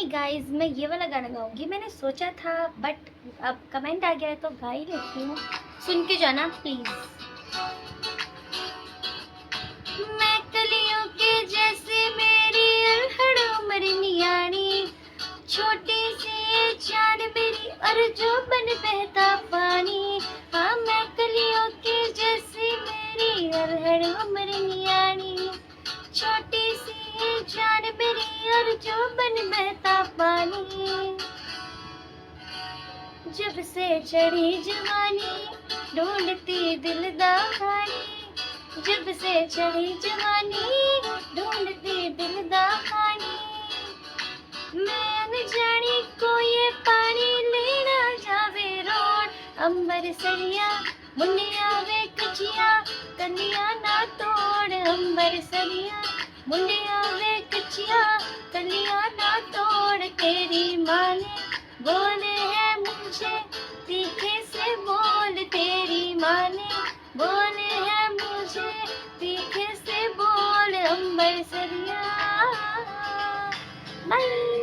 Guys, मैं ये वाला गाना गाऊंगी। मैंने सोचा था बट अब कमेंट आ गया है तो गा ही लेती हूँ। सुन के जाना प्लीज। मैं कलियों के जैसे मेरी अरहड़ उम्र नियाणी, छोटी सी ये जान मेरी और जो बन बहता पानी। हाँ, मैं कलियों के जैसे मेरी अरहड़ उम्र नियाणी, छोटी सी ये जान मेरी और जो बन बहता पानी। जब से चढ़ी जवानी ढूंढती दिल दहानी, जब से चढ़ी जवानी ढूंढती दिल दहानी। मैं अनजानी को ये पानी लेना जावे रोड, अंबर सरिया मुंडिया वे कचिया कलिया ना तोड़। अंबर सरिया मुंडिया वे कचिया कलिया ना तोड़। तेरी माँ ने बोले है मुझे तीखे से बोल, तेरी माँ ने बोले है मुझे तीखे से बोल। अंबर सरिया बाय।